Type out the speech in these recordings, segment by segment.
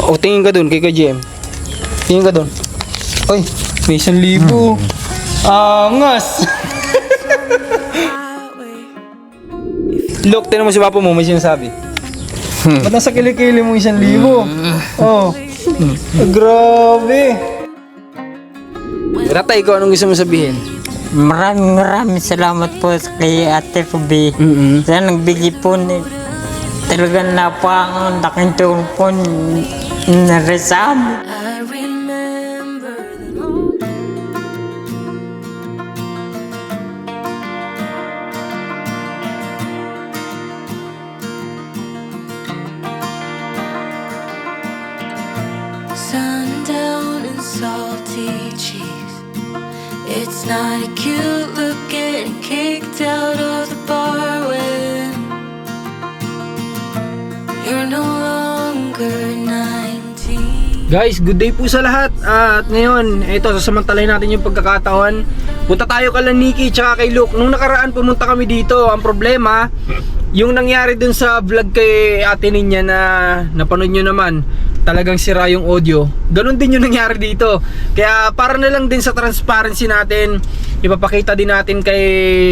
O, tingin ka dun kay GM. Tingin ka dun. Oy, may 1,000. Angas! Look, tinan mo si papa mo, may sinasabi. Ba't nasa kilikili mo 1,000? Oh, grabe. Ratay ko, anong gusto mo sabihin? Maraming salamat po kay Ate Ruby. Sa nagbigay po talagang napakalaking tulong po na resabi. I remember sundown and salty cheeks. It's not a cute look getting kicked out of the bar when you're no longer 19. Guys, good day po sa lahat. At ngayon, ito, sasamantalahin natin yung pagkakataon. Punta tayo kay Nikki tsaka kay Luke. Nung nakaraan pumunta kami dito. Ang problema, yung nangyari dun sa vlog kay ate niya na napanood nyo naman, talagang sira yung audio. Ganon din yung nangyari dito. Kaya para na lang din sa transparency natin, ipapakita din natin kay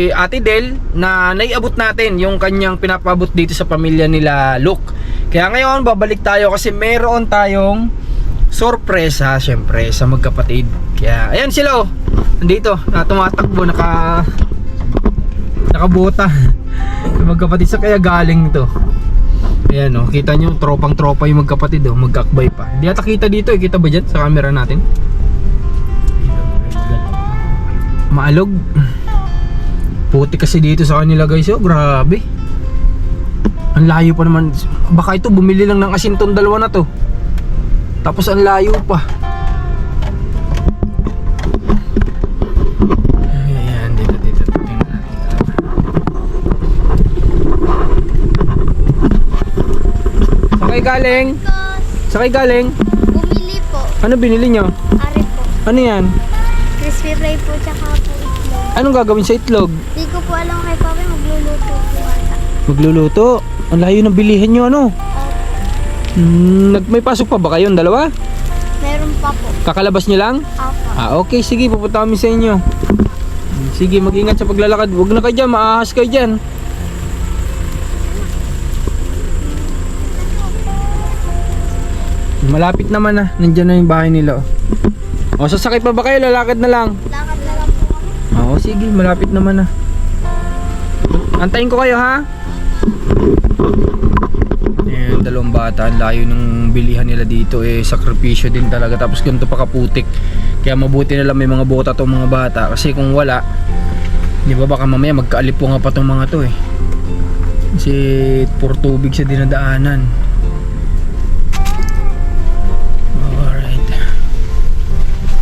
Ate Del na naiabot natin yung kanyang pinapabot dito sa pamilya nila Luke. Kaya ngayon babalik tayo kasi meron tayong sorpresa syempre sa magkapatid. Kaya ayan sila, oh. Nandito, tumatakbo, nakabuta. Magkapatid sa kaya galing to. Ayan, oh, kita nyo, tropang-tropa yung magkapatid, oh, magkakbay pa. Hindi ata kita dito, eh. Kita ba dyan sa camera natin? Maalog. Puti kasi dito sa kanila, guys, oh, grabe. Ang layo pa naman. Baka ito, bumili lang ng asin tong dalawa na to. Tapos ang layo pa. Ayan, dito. Saan kayo galing? Saan kayo galing? Bumili po. Ano binili nyo? Ari po. Ano yan? Crispy fry po tsaka po itlog. Anong gagawin sa itlog? Di ko po alam kay Papa, magluluto po ata. Magluluto? Ang layo ng bilihin nyo, ano? May pasok pa ba kayong dalawa? Meron pa po. Kakalabas nyo lang? Apa. Okay, sige, pupunta kami sa inyo. Sige, mag-ingat sa paglalakad. Huwag na kayo dyan, maahas kayo dyan. Malapit naman na, nandyan na yung bahay nila, oh. O, sasakay pa ba kayo? Lalakad na lang. Lakad na lang po kami. Oo, sige, malapit naman na. Antayin ko kayo, ha? Ayan, dalawang bata. Ang layo ng bilihan nila dito, eh, sakripisyo din talaga. Tapos ganito pa kaputik. Kaya mabuti na lang may mga bota tong mga bata. Kasi kung wala, di ba baka mamaya magkaalipunga pa tong mga to, eh. Kasi puro tubig sa dinadaanan. Alright.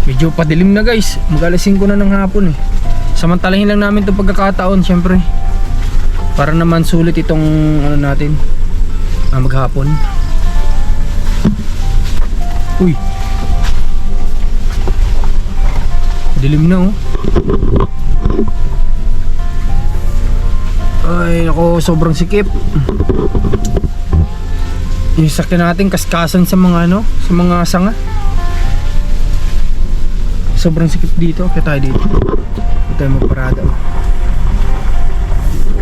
Medyo padilim na, guys. Mag-alas 5 na ng hapon, eh. Samantalahin lang namin itong pagkakataon, syempre. Para naman sulit itong ano natin, maghapon. Uy, dilim na, oh. Ay nako, sobrang sikip. Yung sakyan natin kaskasan sa mga ano, sa mga sanga. Sobrang sikip dito. Kaya tayo dito. Kaya tayo magparada, oh.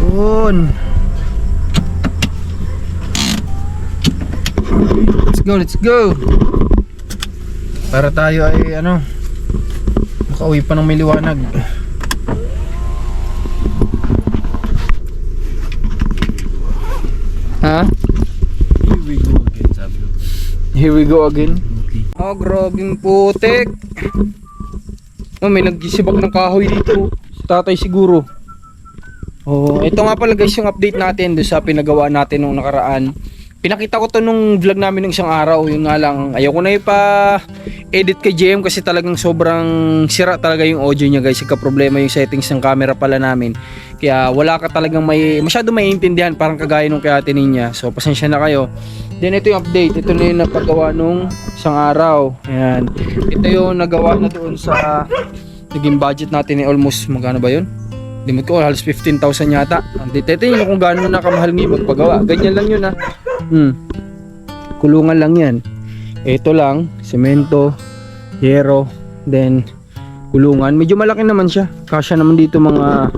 Yun. Let's go. Para tayo ay ano, makauwi pa ng may liwanag. Ha? Here we go again, sabi ko. Here we go again. Oh, grabing putik. Oh, may naggisibak ng kahoy dito. Si tatay siguro. Oh, ito nga pala, guys, yung update natin doon sa pinagawa natin nung nakaraan. Pinakita ko to nung vlog namin ng isang araw. Yun nga lang, ayoko na ipa-edit kay JM kasi talagang sobrang sira talaga yung audio niya, guys. Ika-problema yung settings ng camera pala namin. Kaya wala ka talagang masyado maiintindihan, parang kagaya nung kay ate niya. So pasensya na kayo. Then ito yung update. Ito na yung napagawa nung isang araw. Ayan. Ito yung nagawa na doon sa naging budget natin, almost magkano ba yun? Limot ko, halos 15,000 yata. Ito yun kung gaano na kamahal ngayon magpagawa. Ganyan lang yun, ha. Kulungan lang yan. Ito lang, semento, yero, then kulungan. Medyo malaki naman siya. Kasya naman dito mga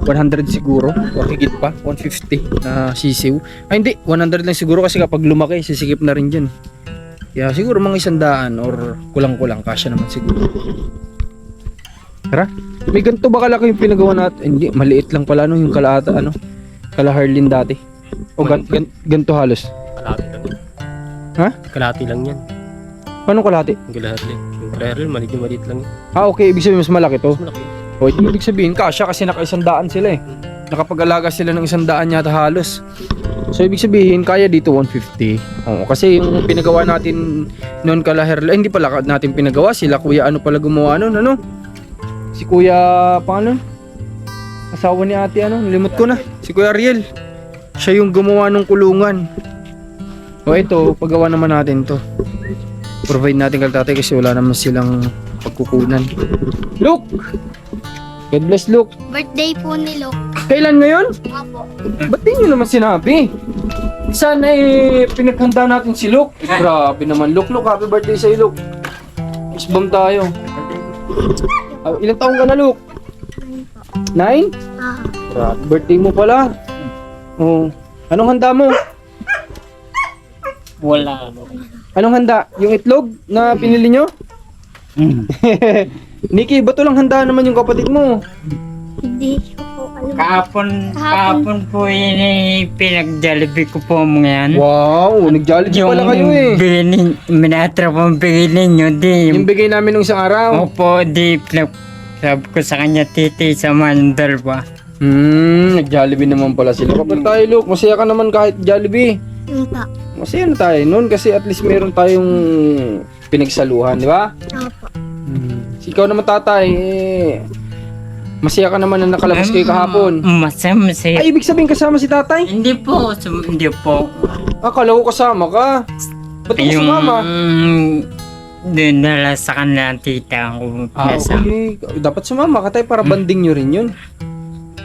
100 siguro o higit pa, 150 na sisiw. Ay hindi, 100 lang siguro kasi kapag lumaki sisikip na rin dyan. Kaya siguro mga 100 or kulang-kulang, kasya naman siguro. Tara, may ganito ba kalaki yung pinagawa natin? Hindi, maliit lang pala yung kalaharlin dati. O ganito halos. Kalahati lang yan. Ha? Kalahati lang yan. Paano kalahati? Yung kalahati. Yung kalahati, maliit lang yan. Ah, okay, ibig sabihin mas malaki to. Mas malaki. O, ibig sabihin kasya kasi naka-100 sila eh. Nakapag-alaga sila ng 100 yata halos. So ibig sabihin kaya dito 150. Oo, kasi yung pinagawa natin noon hindi pala natin pinagawa, sila kuya ano pala gumawa noon, ano? Si kuya paano? Asawa ni ate ano, nalimot ko na. Si Kuya Ariel. Siya yung gumawa ng kulungan. O ito, paggawa naman natin to. Provide natin kay tatay kasi wala naman silang pagkukunan. Look! God bless, Luke. Birthday po ni Luke. Kailan ngayon? Opo. Ba't di nyo naman sinabi? Sana pinaghanda natin si Luke. Grabe naman, Luke. Happy birthday sa'yo, Luke. Isbam tayo. Ilang taong ka na, Luke? 9? Ah, Grabe, birthday mo pala. Oh. Anong handa mo? Wala. Anong handa? Yung itlog na pinili nyo? Nikki, ba't lang handa naman yung kapatid mo? hindi ko po alam. Kahapon po yun pinag-Jollibee ko po mga yan. Wow, nag-Jollibee pala kayo eh. Minatra po ang bigilin nyo, di. Yung bigay namin nung isang araw. Opo, di. Sabi ko sa kanya, titi, sa mandal ba? Nag-Jollibee naman pala sila. Kapag tayo, Luke, masaya ka naman kahit Jollibee. Opo. Masaya na tayo noon kasi at least meron tayong pinagsaluhan, di ba? Opo. Ikaw naman tatay, masaya ka naman na nakalabas kayo kahapon. Masaya. Ay, ibig sabihin kasama si tatay? Hindi po, hindi po. Akala ko kasama ka. Ba't ka sumama? Dinala sa kanila ang tita ko. Okay. Dapat sumama ka tayo para banding nyo rin yun.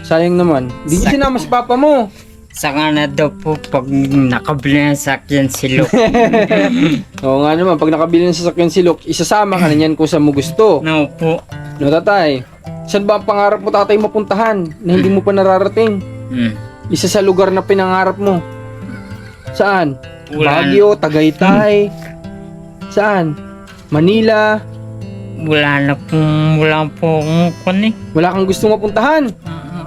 Sayang naman. Hindi niyo sinama si papa mo. Saka na daw po pag nakabili ng sakyan si Luke. Oo nga naman, pag nakabili ng sasakyan si Luke, isasama ka na niyan kung saan mo gusto. No po. No, tatay? Saan ba ang pangarap mo tatay mapuntahan na hindi mo pa nararating? Isa sa lugar na pinangarap mo. Saan? Wala. Baguio, Tagaytay. Saan? Manila. Wala po akong kunin. Wala kang gusto mapuntahan?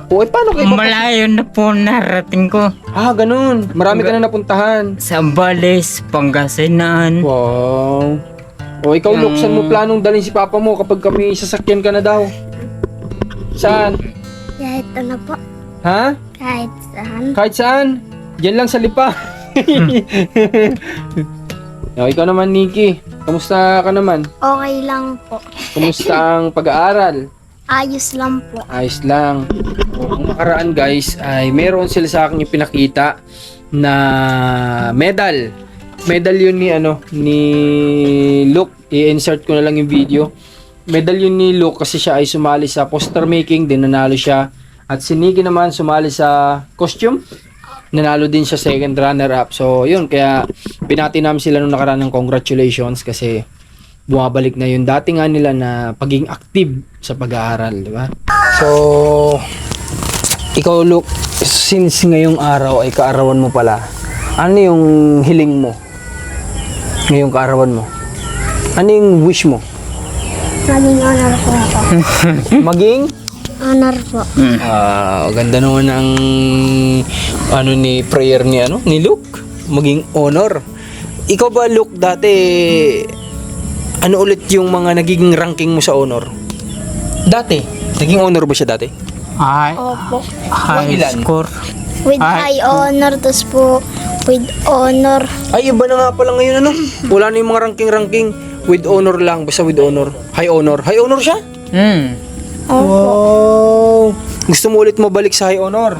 O, paano kayo Malayo na po narating ko. Ah, ganun. Marami ka na napuntahan. Sa Bales, Pangasinan. Wow. O, ikaw, Luke, saan mo planong dalhin si papa mo kapag kami sasakyan ka na daw? Saan? Kahit ano po. Ha? Kahit saan. Kahit saan? Diyan lang sa lipa. O, ikaw naman, Nikki. Kamusta ka naman? Okay lang po. Kamusta ang pag-aaral? Ayos lang po. Ayos lang. Ang nakaraan guys ay meron sila sa akin yung pinakita na medal. Medal yun ni Luke. I-insert ko na lang yung video. Medal yun ni Luke kasi siya ay sumali sa poster making, din nanalo siya. At si Nikki naman sumali sa costume. Nanalo din siya second runner up. So yun, kaya binati namin sila nung nakaraan ng congratulations kasi bumabalik na yung dati nga nila na pagiging active sa pag-aaral, di ba? So, ikaw Luke, since ngayong araw ay kaarawan mo pala, ano yung hiling mo? Ngayong kaarawan mo? Ano yung wish mo? Maging honor po ako. Maging? Honor po. Ganda naman ang ni prayer ni Luke. Maging honor. Ikaw ba Luke dati ano ulit yung mga nagiging ranking mo sa honor? Dati, naging honor ba siya dati? Opo. High Ilan? score. With high honor, tapos po with honor. Ay, iba na nga pala ngayon Wala na yung mga ranking. With honor lang, basta with honor. High honor. High honor siya? Wow! Gusto mo ulit mabalik sa high honor?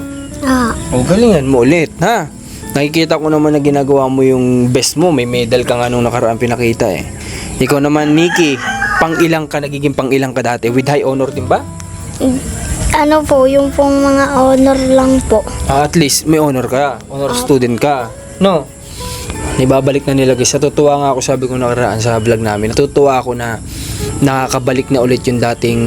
O, galingan mo ulit, ha? Nakikita ko naman na ginagawa mo yung best mo. May medal ka nga nung nakaraan pinakita eh. Ikaw naman, Nikki, nagiging pang-ilang ka dati? With high honor din ba? Ano po, yung pong mga honor lang po. At least may honor ka. Honor student ka. No? Ibabalik na nila guys. Natutuwa nga ako, sabi ko nakaraan sa vlog namin. Natutuwa ako na nakakabalik na ulit yung dating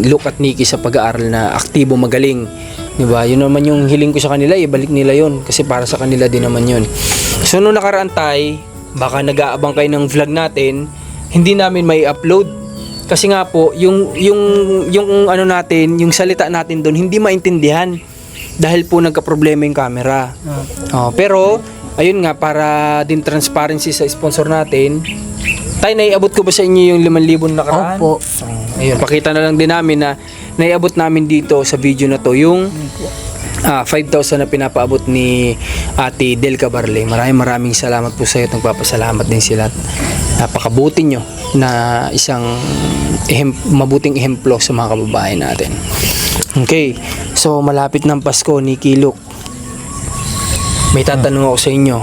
look at Nikki sa pag-aaral na aktibo, magaling. Diba? Yun naman yung hiling ko sa kanila, ibalik nila yun. Kasi para sa kanila din naman yun. So nung nakaraan tay, baka nag-aabang kayo ng vlog natin, hindi namin may upload. Kasi nga po, yung ano natin, yung salita natin doon, hindi maintindihan. Dahil po nagka-problema yung camera. Pero, ayun nga, para din transparency sa sponsor natin, tay, naiabot ko ba sa inyo yung 5,000 nakaraan? Opo. Ayun, pakita na lang din namin na naiabot namin dito sa video na to yung 5,000 na pinapaabot ni Ate Del Cabarle. Maraming salamat po sa iyo at nagpapasalamat din sila. Napakabuti nyo na isang mabuting ehemplo sa mga kababayan natin. Okay, so malapit ng Pasko, Nikki, look. May tatanong ako sa inyo.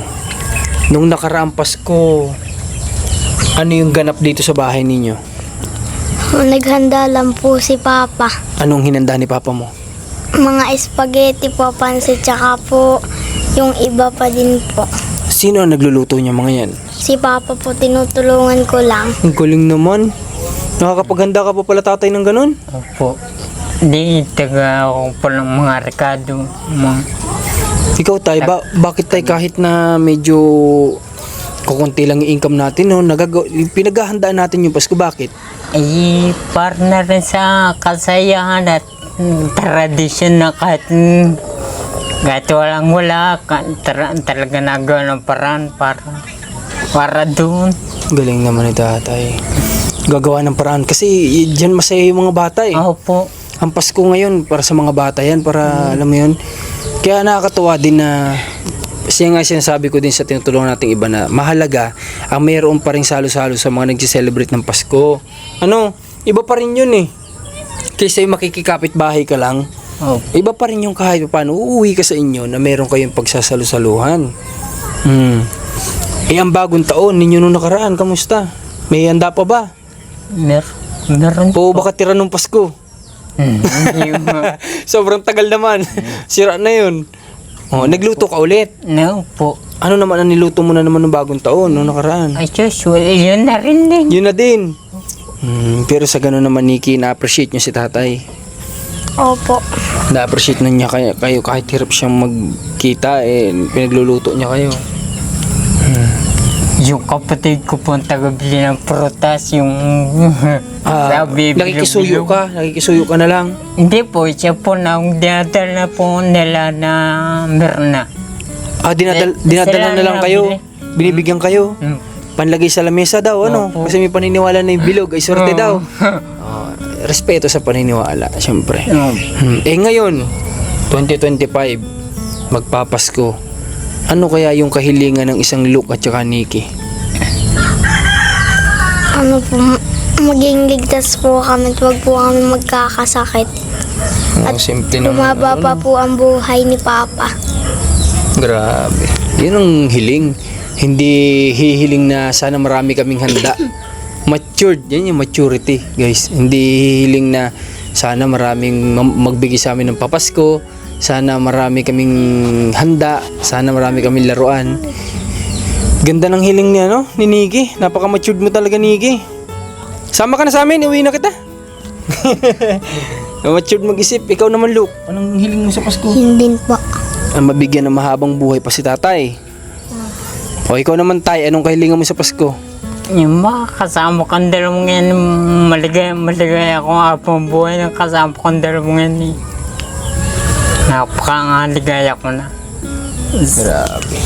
Nung nakaraang Pasko, ano yung ganap dito sa bahay ninyo? Naghanda lang po si Papa. Anong hinanda ni Papa mo? Mga spaghetti po, pansit, tsaka po yung iba pa din po. Sino ang nagluluto niya mga yan? Si Papa po, tinutulungan ko lang. Ang galing naman. Nakakapaghanda ka pa pala tatay ng ganun? Opo. Di, taga ako po ng mga rekado. Ikaw tay, bakit tay kahit na medyo kukunti lang yung income natin, no? Pinaghahandaan natin yung Pasko, bakit? Ay, para na rin sa kasayahan at tradisyon na kahit wala, talaga nagawa ng paraan para doon. Galing naman ni tatay. Gagawa ng paraan. Kasi dyan masaya yung mga bata eh. Opo. Ang Pasko ngayon, para sa mga bata yan, para alam mo yun. Kaya nakakatuwa din na, siya nga sinasabi ko din sa tinutulungan nating iba na mahalaga ang mayroon pa rin salo-salo sa mga nag-celebrate ng Pasko. Ano, iba pa rin yun eh. Kaysa yung makikikapit bahay ka lang, iba pa rin yung kahit paano uuwi ka sa inyo na meron kayong pagsasalo-saluhan. Ang bagong taon ninyo nung nakaraan, kamusta? May handa pa ba? Meron O baka tira nung Pasko? Sobrang tagal naman. Sira na yun. Nagluto ka ulit. No po. Ano naman ang niluto mo na naman ng bagong taon nung nakaraan? Ay, usually, yun na rin din. Yun na din. Pero sa gano'n naman, Nikki, na-appreciate nyo si tatay. Opo. Na-appreciate na niya kayo kahit hirap siyang magkita, pinagluluto niya kayo. Yung kapatid ko po ang tagabili ng prutas, yung Nakikisuyo ka na lang. Hindi po, siya po na ang dinadala po nila na Mirna. Dinadala na lang kayo. Binibigyan kayo. Panlagay sa lamesa daw, ano? Opo. Kasi may paniniwala na yung bilog ay swerte daw. Respeto sa paniniwala, syempre. Ngayon, 2025, magpapasko. Ano kaya yung kahilingan ng isang Luke at saka Nikki? Ano po, maging ligtas po kami at huwag po kami magkakasakit. At simple naman. Lumaba pa po ang buhay ni Papa. Grabe. Yun ang hiling. Hindi hihiling na sana marami kaming handa. Matured. Yan yung maturity, guys. Hindi hihiling na sana maraming magbigay sa amin ng papasko. Sana marami kaming handa. Sana marami kaming laruan. Ganda ng hiling niya, no? Ni Nikki. Napaka-matured mo talaga, Nikki. Sama ka na sa amin. Uwi na kita. Matured mag-isip. Ikaw naman, Luke. Anong hiling mo sa Pasko? Hindi po. Ang mabigyan ng mahabang buhay pa si tatay. O ikaw naman, tay. Anong kahilingan mo sa Pasko? Yung mga kasama kong dalawang yan, maligay ako nga po ang buhay ng kasama kong dalawang yan. Napaka-ligaya ko na. Grabe.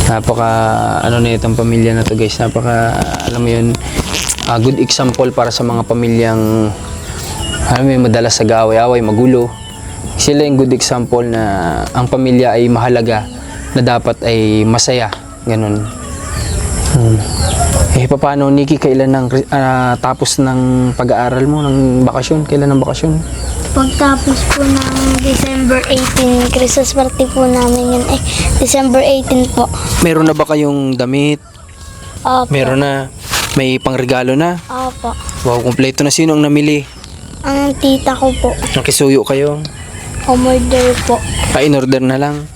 Napaka na itong pamilya na to, guys. Napaka alam mo yun, good example para sa mga pamilyang alam mo yun, madalas sa away-away, magulo. Sila yung good example na ang pamilya ay mahalaga, na dapat ay masaya, ganun. Paano, Nikki, kailan ang tapos ng pag-aaral mo ng bakasyon? Kailan ang bakasyon? Pagtapos po ng December 18, Christmas party po namin yun. December 18 po. Meron na ba kayong damit? Opo. Meron na. May pangregalo na? Opo. Wow, kumpleto na. Sino ang namili? Ang tita ko po. Nakisuyo kayo? Umorder po. In-order na lang.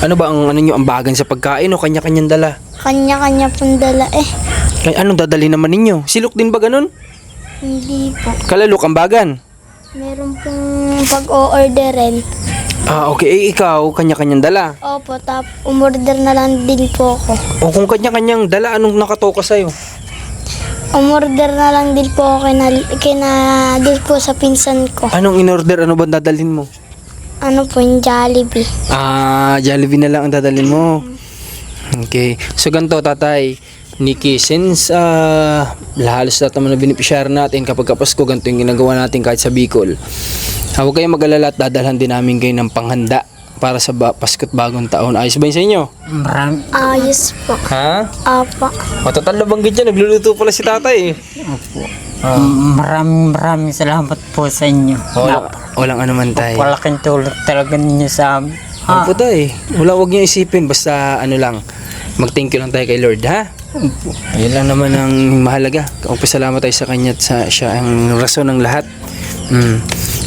Ano ba ang ano nyo, ambagan sa pagkain o kanya-kanyang dala? Kanya-kanya pong dala eh. Ay, anong dadali naman ninyo? Silok din ba ganun? Hindi po. Kalalok ambagan? Meron pong pag-o-orderin. Ah, okay. Eh, ikaw, kanya-kanyang dala. Opo, umorder na lang din po ako. O kung kanya-kanyang dala, anong nakatoka sa'yo? Umorder na lang din po ako kina din po sa pinsan ko. Anong in-order? Ano ba dadalhin mo? Ano po, yung Jollibee. Ah, Jollibee na lang ang dadalhin mo. Okay. So, ganito, Tatay Nikki, since halos lahat naman na beneficiary natin kapag Pasko, ganito yung ginagawa natin kahit sa Bicol. Huwag kayong mag-alala at dadalhan din namin kayo ng panghanda para sa Pasko't Bagong Taon. Ayos ba yun sa inyo? Marami, Ayos po. Ha? Opo. O, total nabanggit yan. Nagluluto pala si Tatay. maraming salamat po sa inyo. Walang ano man, Tay. Walaking tulong talaga ninyo sa amin. Opo, Tay. Huwag niyo isipin. Basta ano lang. Mag-thank you lang tayo kay Lord, ha? Ayun lang naman ang mahalaga. Pasalamat tayo sa Kanya at siya ang rason ng lahat.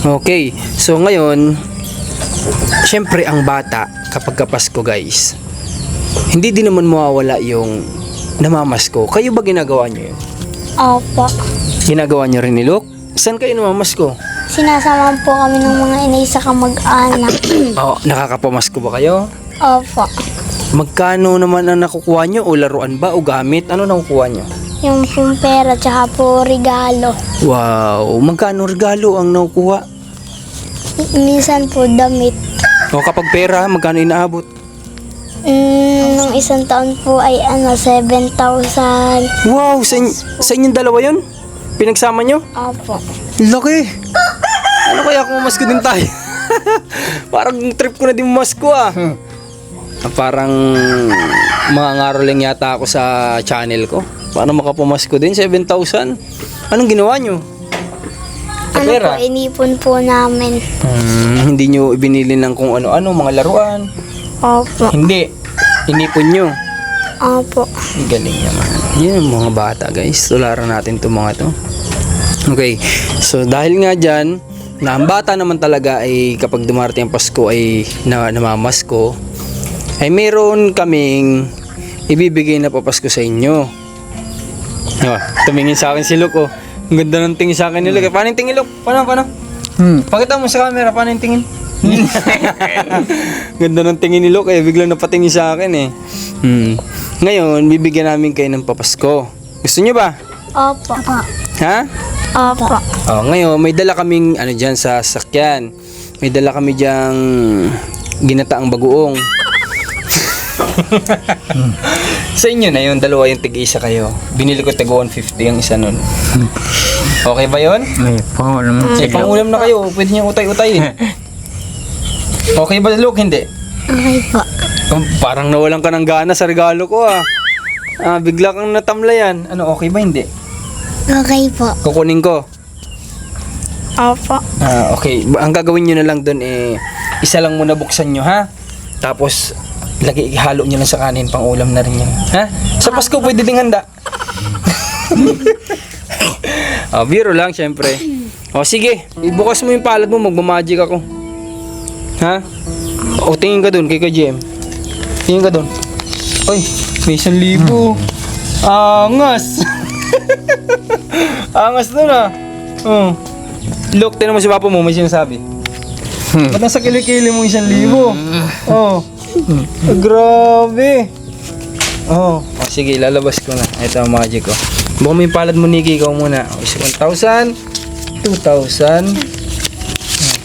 Okay. So ngayon, syempre ang bata kapag Pasko, guys, hindi din naman mawawala yung namamasko. Kayo ba ginagawa niyo yun? Opo. Ginagawa niyo rin ni Luke? Saan kayo namamasko? Sinasamahan po kami ng mga inay sa kamag-anak. Oh, nakakapamasko ba kayo? Opo. Magkano naman ang nakukuha nyo? O laruan ba? O gamit? Ano nakukuha nyo? Yung pong pera tsaka po regalo. Wow! Magkano regalo ang nakukuha? Minsan po damit. O kapag pera, magkano inaabot? Nung isang taon po ay 7,000. Wow! Sa inyong dalawa yun? Pinagsama nyo? Opo. Laki! Ano kaya kung masko din tayo? Parang trip ko na din masko ah. Parang mga ngaroling yata ako sa channel ko. Paano makapamasko din? 7,000? Anong ginawa nyo? Sa Ano pera? po, inipon po namin. Hindi nyo ibinili ng kung ano-ano, mga laruan. Opo. Hindi. Inipon nyo. Opo. Galing naman. Yan ang mga bata, guys. Tularan natin itong mga to. Okay. So, dahil nga dyan, na ang bata naman talaga ay kapag dumarating ang Pasko ay namamasko, ay meron kaming ibibigay na papasko sa inyo. Tumingin sa akin si Luke, oh. Ang ganda ng tingin sa akin ni Luke. Paano yung tingin, Luke? Paano? Pakita mo sa camera, paano yung tingin? Ganda ng tingin ni Luke, biglang napatingin sa akin, eh. Ngayon, bibigyan namin kayo ng papasko. Gusto nyo ba? Opo. Ha? Opo. Oh, ngayon, may dala kaming dyan sa sakyan. May dala kami dyang ginataang bagoong. Sa inyo na yun, dalawa yung tig-isa kayo. Binili ko tig 150 ang isa nun. Okay ba yun? May pangulam May sila. pangulam na kayo, pwede niyo utay-utayin. Okay ba, Luke? Hindi? Okay po. Parang nawalan ka ng gana sa regalo ko ah. Bigla kang natamlayan. Ano, okay ba? Hindi? Okay po. Kukunin ko. Opo. Okay. Ang gagawin nyo na lang dun isa lang muna buksan nyo, ha? Tapos, halo nyo lang sa kanin, pang ulam na rin yan. Ha? Sa Pasko, pwede ding handa. Biro lang, syempre. Sige. Ibukas mo yung palad mo, magmamagic ako. Ha? Tingin ka dun, kay KGM. Tingin ka dun. Uy, may 1,000. Angas! Angas dun ah. Look, tinan mo si papa mo, may sinasabi. Ba't nasa kilikili mo 1,000? Grabe. Sige, lalabas ko na. Ito ang magic ko. Buka mo yung palad mo, Nikki, ikaw muna. 1,000, 2,000,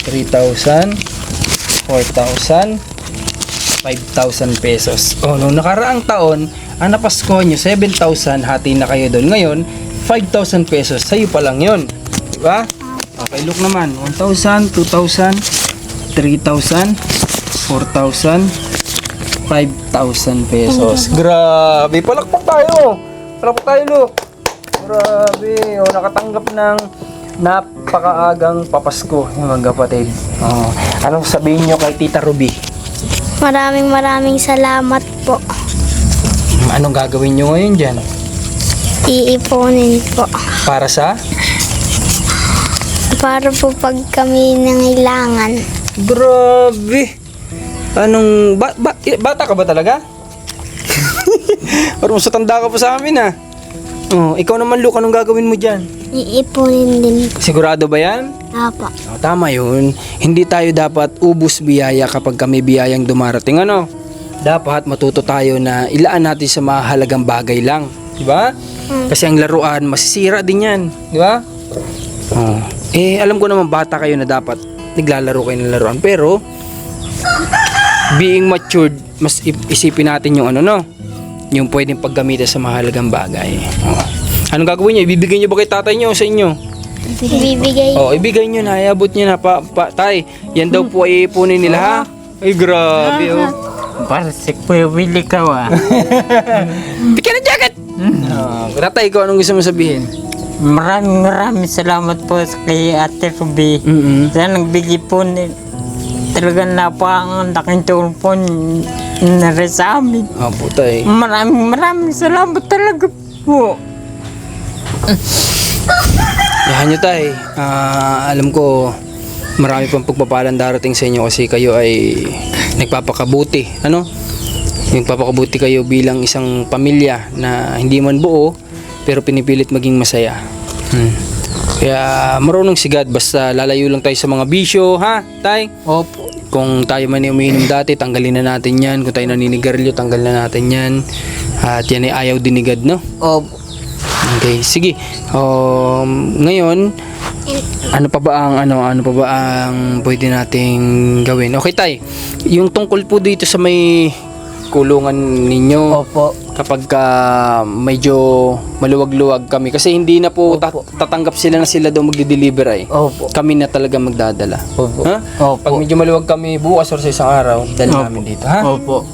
3,000, 4,000, 5,000 pesos. Nung nakaraang taon, ang napasko nyo, 7,000, hati na kayo doon. Ngayon, 5,000 pesos, sa'yo pa lang yun. Diba? Okay, look naman. 1,000, 2,000, 3,000, 4,000, 5,000 pesos. Grabe, palakpak tayo. Palakpak tayo, look. Grabe, nakatanggap ng napakaagang papasko yung mga kapatid. Anong sabihin nyo kay Tita Ruby? Maraming salamat po. Anong gagawin nyo ngayon dyan? Iipunin po. Para sa? Para po pag kami nangailangan. Grabe! Bata ka ba talaga? Parang sa tanda ka pa sa amin ah. Oh, ikaw naman Luke, anong gagawin mo dyan? Iipunin din po. Sigurado ba yan? Apa. Oh, tama yun. Hindi tayo dapat ubus biyaya kapag kami biyayang dumarating. Ano? Dapat matuto tayo na ilaan natin sa mahalagang bagay lang. Di ba? Kasi ang laruan, masisira din yan. Di ba? Oh. Alam ko naman bata kayo na dapat naglalaro kayo ng laruan. Pero, being matured, mas isipin natin yung ano, no? Yung pwedeng paggamitan sa mahalagang bagay. Oh. Anong gagawin niyo? Ibibigay niyo ba kay tatay niyo o sa inyo? Ibibigay. Oh, ibigay niyo na, iabot niyo na tay. Yan daw po ay ipunin nila ha. Ay grabe oh. Para si Kuya Willie ka Bigyan ng jacket. Tatay ko anong gusto mo sabihin? Maraming salamat po sa kay Ate Ruby. Sa nagbigay po talagang napakang laking tulong po na rin sa amin. Opo tay. Maraming salamat talaga po. Yahan nyo tay. Alam ko marami pang pagpapalang darating sa inyo kasi kayo ay nagpapakabuti. Ano? Nagpapakabuti kayo bilang isang pamilya na hindi man buo pero pinipilit maging masaya. Kaya marunong si God basta lalayo lang tayo sa mga bisyo, ha, tay? Opo. Kung tayo man ay umiinom dati, tanggalin na natin yan. Kung tayo naninigarilyo, tanggal na natin yan. At yan ay ayaw din ni God, no? Opo. Okay, sige. Ngayon, ano pa ba ang pwede nating gawin? Okay, tay. Yung tungkol po dito sa may kulungan ninyo. Opo. Kapag medyo maluwag-luwag kami kasi hindi na po tatanggap sila na sila daw magde-deliver ay. Opo. Kami na talaga magdadala. Opo. Ha? Opo. Pag medyo maluwag kami bukas or sa isang araw, dala namin dito, ha? Opo.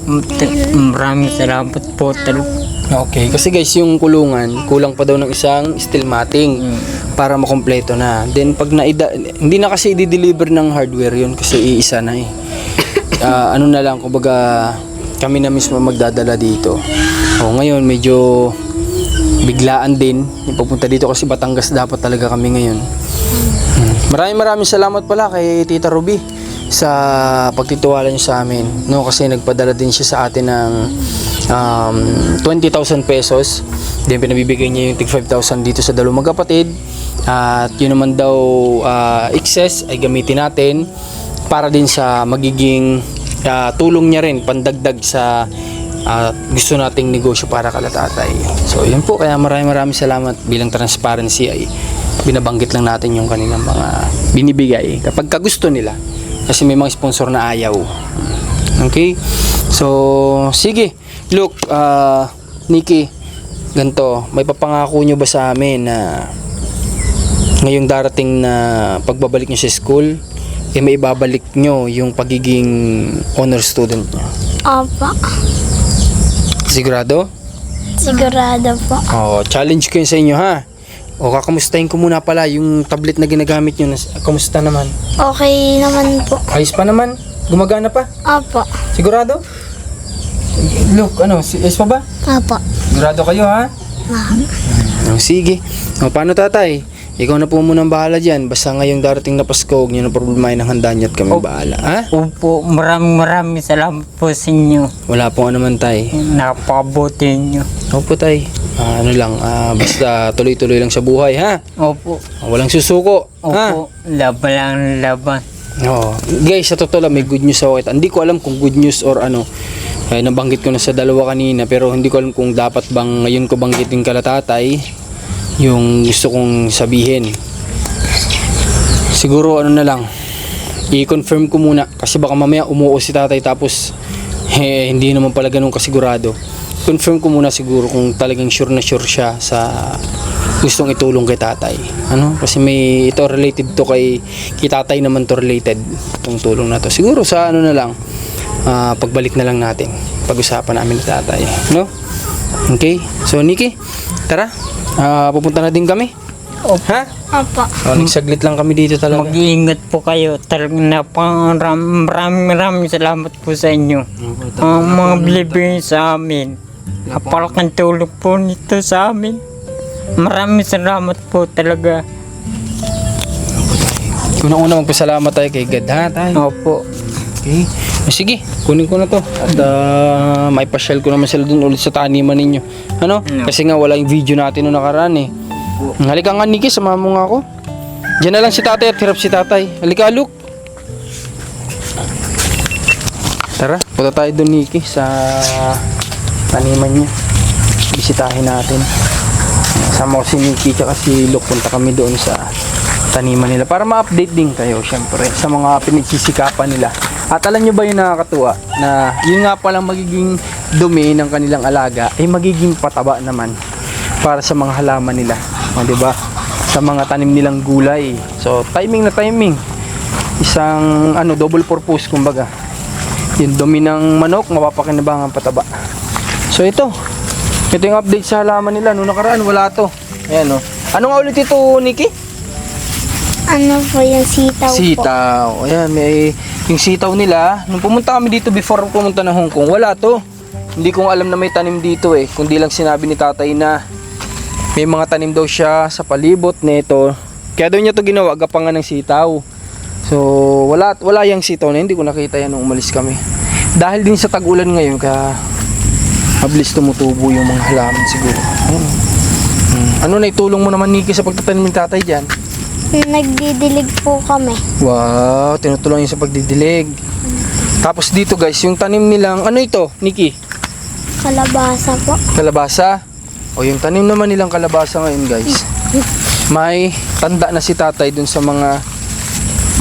Maraming salamat po talaga. Okay, kasi guys, yung kulungan, kulang pa daw ng isang steel matting para makompleto na. Then pag hindi na kasi i-deliver ng hardware yun kasi iisa na eh. Ano na lang, kumbaga kami na mismo magdadala dito. Ngayon medyo biglaan din yung pupunta dito kasi Batangas dapat talaga kami ngayon. Maraming salamat pala kay Tita Ruby sa pagtitiwala niyo sa amin, no? Kasi nagpadala din siya sa atin ng 20,000 pesos. Then pinabibigay niya yung tig 5,000 dito sa dalawang magkapatid. At yun naman daw excess ay gamitin natin para din sa magiging tulong niya rin pandagdag sa gusto nating negosyo para kala tatay. So yun po, kaya maraming salamat. Bilang transparency ay binabanggit lang natin yung kanilang mga binibigay kapag kagusto nila kasi may mga sponsor na ayaw. Okay, so sige look, Nikki, ganito, may papangako nyo ba sa amin na ngayong darating na pagbabalik nyo sa school may ibabalik nyo yung pagiging honor student nyo? Apa. Sigurado? Sigurado po. Challenge ko yun sa inyo, ha? Kakamustahin ko muna pala yung tablet na ginagamit nyo. Kamusta naman? Okay naman po. Ayos pa naman? Gumagana pa? Apa. Sigurado? Look, ayos pa ba? Apa. Sigurado kayo, ha? Sige. Paano tatay? Ikaw na po muna ang bahala dyan. Basta ngayong darating na Pasko, huwag nyo na problemahin ang handa nyo at kami bahala, ha? Opo, maraming salamat po sa inyo. Wala pong anuman tay. Napakabuti niyo. Opo tay. Basta tuloy-tuloy lang sa buhay, ha? Opo. Walang susuko, ha? Opo. Laban lang laban. Guys, sa totoo lang may good news ako. Hindi ko alam kung good news or ano. Nabanggit ko na sa dalawa kanina pero hindi ko alam kung dapat bang ngayon ko banggitin kala tatay yung gusto kong sabihin. Siguro na lang i-confirm ko muna kasi baka mamaya umuo si tatay tapos hindi naman pala ganun kasigurado. Confirm ko muna siguro kung talagang sure na sure siya sa gustong itulong kay tatay. Kasi may ito related to kay tatay naman to related itong tulong na to. Siguro sa na lang pagbalik na lang natin pag-usapan namin ni tatay, no? Okay, so Nikki, tara, pupunta na din kami. Ha? Apa. Nagsaglit lang kami dito talaga. Mag-iingat po kayo. Talagang maraming salamat po sa inyo. Ang mga bilibigay sa amin. Napalaking tulong po nito sa amin. Maraming salamat po talaga. Unang-una magpasalamat tayo kay God, ha tayo? Opo. Okay. Sige, kunin ko na to. At may pasyal ko naman sila dun ulit sa taniman ninyo. Ano? Kasi nga wala yung video natin nung nakaraan eh. Halika nga Nikki, samahan mo nga ako. Diyan na lang si tatay at hirap si tatay. Halika Luke. Tara, punta tayo dun Nikki sa taniman niya. Bisitahin natin. Sama ko si Nikki at si Luke. Punta kami doon sa taniman nila para ma-update din kayo syempre sa mga pinagsisikapan nila. At alam nyo ba yung nakakatuwa na yun nga palang magiging dumi ng kanilang alaga ay magiging pataba naman para sa mga halaman nila, o, diba? Sa mga tanim nilang gulay. So timing na timing, isang double purpose kumbaga. Yung dumi ng manok mapapakinabangan pataba. So ito yung update sa halaman nila. Noong nakaraan wala to. Ayan o. Ano nga ulit ito Nikki? Ano po yung sitaw po? Sitaw. Ayan, may yung sitaw nila. Nung pumunta kami dito before pumunta ng Hong Kong, wala to. Hindi ko alam na may tanim dito eh. Kundi lang sinabi ni tatay na may mga tanim daw siya sa palibot nito. Kaya daw niya to ginawa, gapangan ng sitaw. So, wala yung sitaw na. Hindi ko nakita yan nung umalis kami. Dahil din sa tag-ulan ngayon, kaya mabilis tumutubo yung mga halaman siguro. Ano na itulong mo naman Nikki sa pagtatanim ni tatay dyan? Nagdidilig po kami. Wow, tinutulungan yun sa pagdidilig. Tapos dito guys, yung tanim nilang, ano ito, Nikki? Kalabasa po. Kalabasa. O yung tanim naman nilang kalabasa ngayon guys. May tanda na si tatay dun sa mga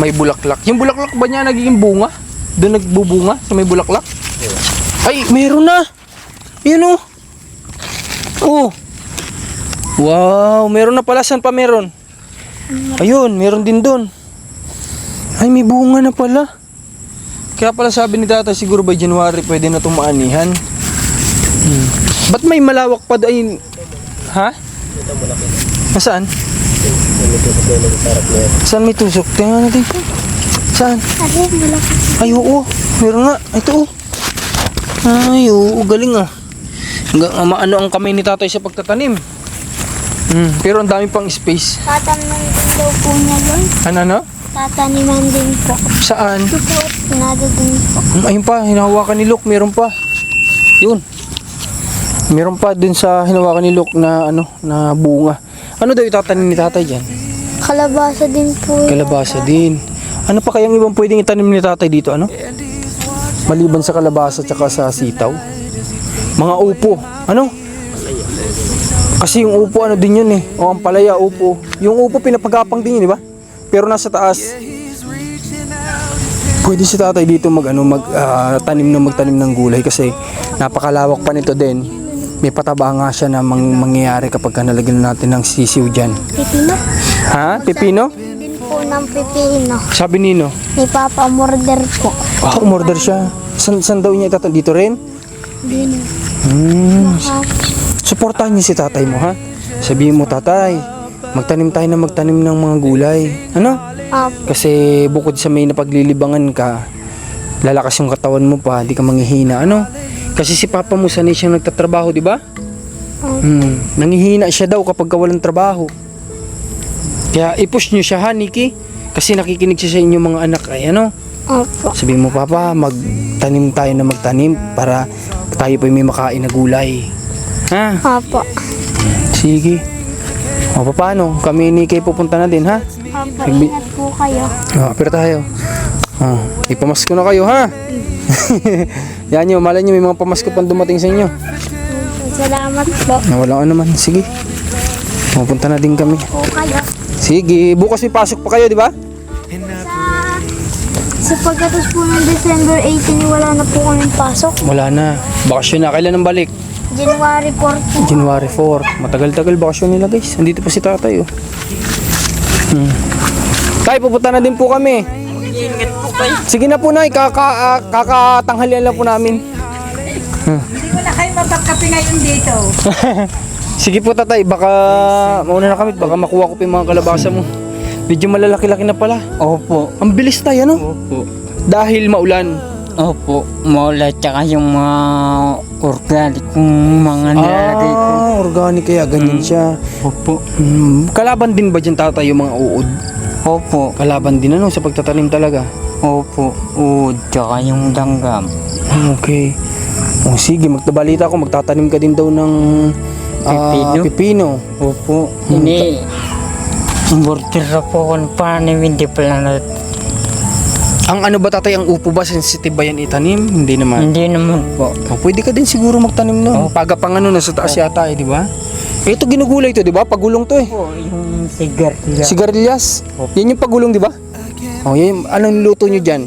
may bulaklak. Yung bulaklak ba niya nagiging bunga? Doon nagbubunga sa may bulaklak? Ay, meron na. Yun o. Oh. Wow, meron na pala. Saan pa meron? Ayun, meron din doon. Ay, may bunga na pala. Kaya pala sabi ni tatay siguro by January pwede na itong maanihan. Ba't may malawak pa doon? Ha? Saan? Saan may tusok? Tingnan natin. Saan? Ay, oo. Meron nga. Ito, oh. Ay, oo. Galing ah. Maano ang kamay ni tatay sa pagtatanim. Pero ang dami pang space. Tataniman din daw po niya doon. Ano? Tataniman din po. Saan? Ito po, nado din po. Ayun pa, hinahawakan ni Luke. Meron pa. Yun. Meron pa dun sa hinawakan ni Luke na na bunga. Ano daw itatanim ni tatay dyan? Kalabasa din po. Kalabasa din. Ano pa kayang ibang pwedeng itanim ni tatay dito? Ano? Maliban sa kalabasa tsaka sa sitaw. Mga upo. Ano? Kasi yung upo din yun eh. O ang palaya, upo. Yung upo pinapagapang din yun, di ba? Pero nasa taas. Pwede si tatay dito magtanim ng gulay kasi napakalawak pa nito din. May pataba nga siya na mangyayari kapag nalagyan natin ng sisiw dyan. Pipino? Ha? Pipino? Din po ng pipino. Sabi nino? Ni Papa umorder po. Umorder siya. Saan daw niya itatanim? Dito rin? Din. Suportahan niyo si tatay mo ha. Sabihin mo tatay, magtanim ng mga gulay. Ano? Kasi bukod sa may napaglilibangan ka, lalakas yung katawan mo pa, di ka manghihina. Ano? Kasi si papa mo sanay siyang nagtatrabaho, di ba? Nanghihina siya daw kapag walang trabaho. Kaya i-push niyo siya ha, Nikki. Kasi nakikinig siya sa inyong mga anak ay ano? Opo. Sabihin mo papa, magtanim para tayo pa may makain na gulay. Ha? Opo. Sige. O paano? Kami ni Kay pupunta na din ha? Opo, ingat po kayo. Pero tayo. Ipamasko na kayo ha? Yan nyo, malay nyo may mga pamasko pang dumating sa inyo. Salamat po. Walang ano man. Sige. Pupunta na din kami. Po kayo. Sige. Bukas may pasok pa kayo, di ba? Sa pagkatos po ng December 18, wala na po kaming pasok. Wala na. Bakasyon na. Kailan ang balik? January 4 po. January 4. Matagal-tagal bakasyon nila guys. Andito pa si tatay oh. Tay, pupunta na din po kami. Ingat po kayo. Sige na po Nay, kakatanghalian lang po namin. Hindi mo na kayo mapagkape ngayon dito. Sige po tatay, baka mauna na kami, baka makuha ko pa yung mga kalabasa mo. Medyo malalaki-laki na pala. Opo. Ang bilis tayo ano? Opo. Dahil maulan. Opo. Maulat tsaka yung mga organic mga nilalagay ko. Organic kaya ganyan siya. Opo. Kalaban din ba dyan tatay yung mga uod? Opo. Kalaban din ano sa pagtatanim talaga. Opo, tsaka yung langgam. Okay. O sige, magtabalita ko, magtatanim ka din daw ng pipino. Opo, ini. Bortira po ako ng panim, hindi pala na. Ang ano ba tatay, ang upo ba sensitive ba yan itanim? Hindi naman. Hindi naman po. O, pwede ka din siguro magtanim nun. Paga pang ano, nasa taas yata di ba? Ito ginugulay to, di ba? Pagulong to eh. Po, yung sigarilya. Sigarilyas. Yan yung pagulong, di ba? O, yan, anong luto nyo dyan?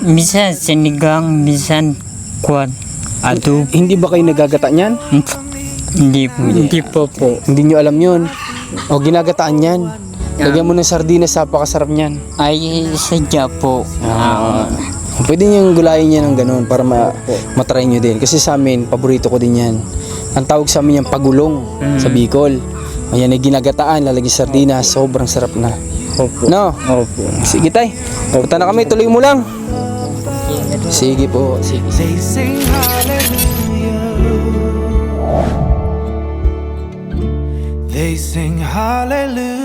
Minsan sinigang, minsan kwan. Adobo. Hindi ba kayo nagagata niyan? Hindi po po. Hindi nyo alam yun. O, ginagataan yan. Lagyan mo ng sardinas, napakasarap niyan. Ay, sadya po. Pwede nyo gulayin yan ng ganun para matry nyo din. Kasi sa amin, paborito ko din yan. Ang tawag sa amin yung pagulong sa Bicol. Ayan ay ginagataan, lalagyan sardinas, sobrang sarap na. No? Sige tay, punta na kami, tuloy mo lang. Sige po, sige. They sing hallelujah. They sing hallelujah.